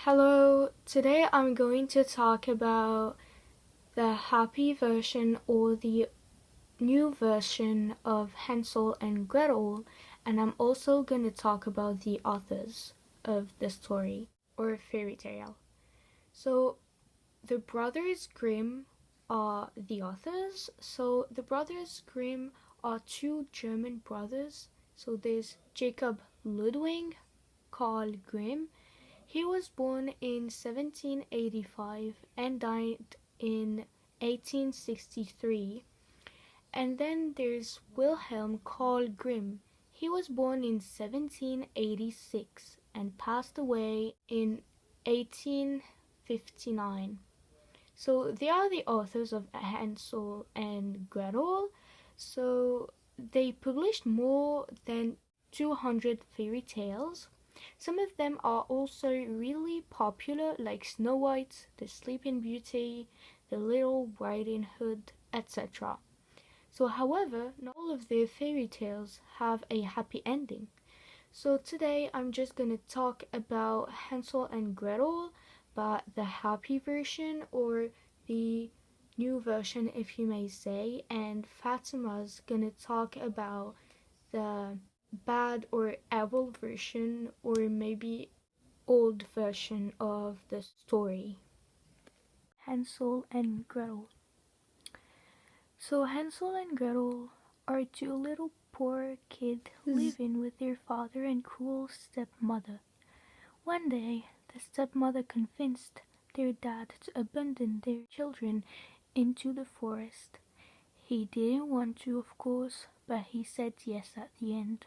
Hello, today I'm going to talk about the happy version or the new version of Hansel and Gretel, and I'm also going to talk about the authors of the story or fairy tale. So, the Brothers Grimm are the authors. So, the Brothers Grimm are two German brothers. So, there's Jacob Ludwig, Karl Grimm. He was born in 1785 and died in 1863. And then there's Wilhelm Karl Grimm. He was born in 1786 and passed away in 1859. So they are the authors of Hansel and Gretel. So they published more than 200 fairy tales. Some of them are also really popular, like Snow White, The Sleeping Beauty, The Little Riding Hood, etc. So, however, not all of their fairy tales have a happy ending. So today I'm just gonna talk about Hansel and Gretel, but the happy version or the new version, if you may say, and Fatima's gonna talk about the bad or evil version or maybe old version of the story. Hansel and Gretel. So Hansel and Gretel are two little poor kids living with their father and cruel stepmother. One day, the stepmother convinced their dad to abandon their children into the forest. He didn't want to, of course, but he said yes at the end.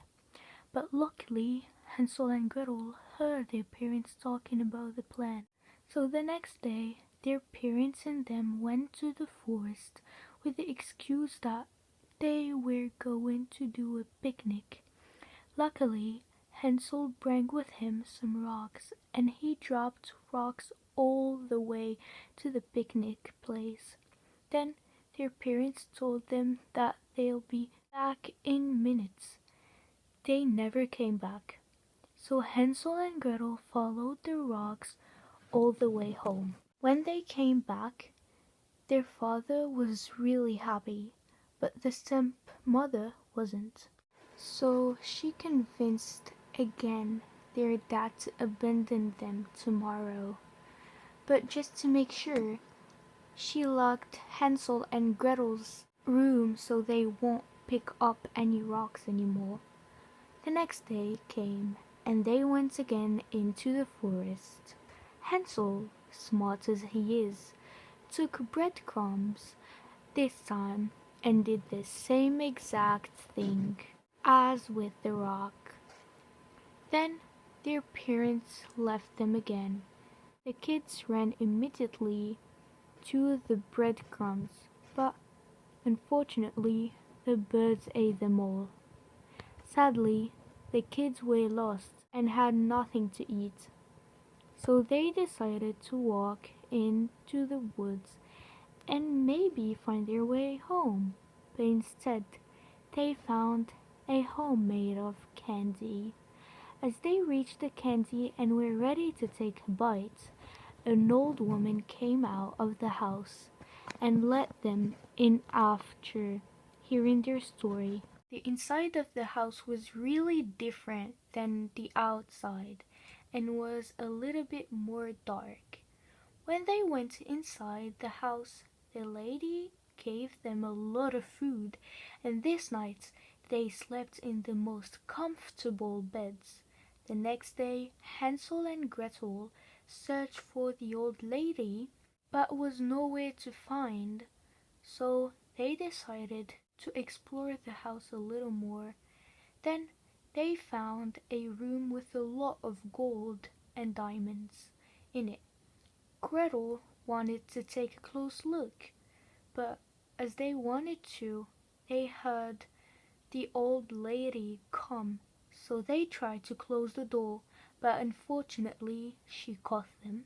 But luckily, Hansel and Gretel heard their parents talking about the plan. So the next day, their parents and them went to the forest with the excuse that they were going to do a picnic. Luckily, Hansel brought with him some rocks, and he dropped rocks all the way to the picnic place. Then their parents told them that they'll be back in minutes. They never came back. So Hansel and Gretel followed the rocks all the way home. When they came back, their father was really happy, but the stepmother wasn't. So she convinced again their dad to abandon them tomorrow. But just to make sure, she locked Hansel and Gretel's room so they won't pick up any rocks anymore. The next day came, and they went again into the forest. Hansel, smart as he is, took breadcrumbs this time and did the same exact thing as with the rock. Then their parents left them again. The kids ran immediately to the breadcrumbs, but unfortunately the birds ate them all. Sadly, the kids were lost and had nothing to eat. So they decided to walk into the woods and maybe find their way home. But instead, they found a home made of candy. As they reached the candy and were ready to take a bite, an old woman came out of the house and let them in after hearing their story. The inside of the house was really different than the outside and was a little bit more dark. When they went inside the house, the lady gave them a lot of food, and this night they slept in the most comfortable beds. The next day, Hansel and Gretel searched for the old lady, but was nowhere to find. So they decided to explore the house a little more. Then they found a room with a lot of gold and diamonds in it. Gretel wanted to take a close look, but as they wanted to, they heard the old lady come, so they tried to close the door, but unfortunately she caught them.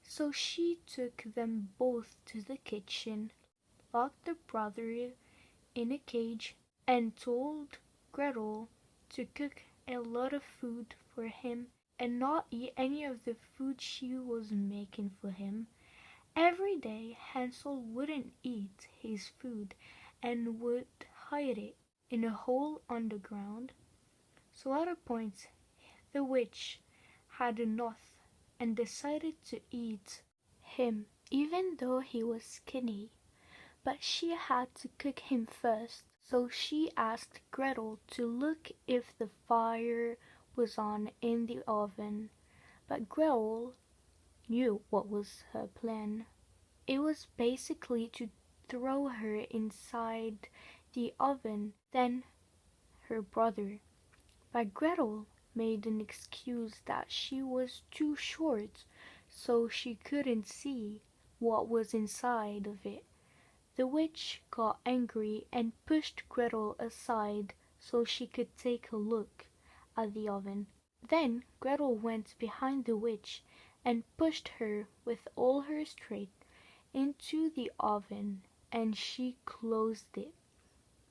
So she took them both to the kitchen, locked the brother in a cage, and told Gretel to cook a lot of food for him and not eat any of the food she was making for him. Every day Hansel wouldn't eat his food and would hide it in a hole underground. So at a point the witch had enough and decided to eat him even though he was skinny. But she had to cook him first, so she asked Gretel to look if the fire was on in the oven. But Gretel knew what was her plan. It was basically to throw her inside the oven, then her brother. But Gretel made an excuse that she was too short, so she couldn't see what was inside of it. The witch got angry and pushed Gretel aside so she could take a look at the oven. Then Gretel went behind the witch and pushed her with all her strength into the oven, and she closed it.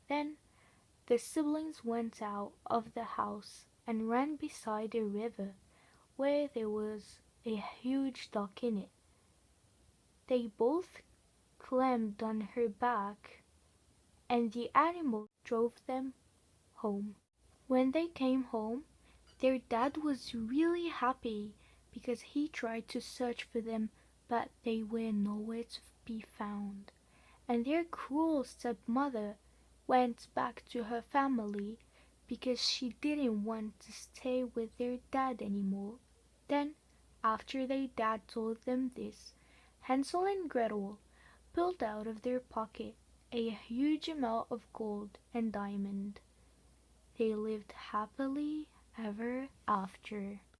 Then the siblings went out of the house and ran beside a river where there was a huge duck in it. They both climbed on her back, and the animal drove them home. When they came home, their dad was really happy because he tried to search for them, but they were nowhere to be found. And their cruel stepmother went back to her family because she didn't want to stay with their dad anymore. Then, after their dad told them this, Hansel and Gretel pulled out of their pocket a huge amount of gold and diamond. They lived happily ever after.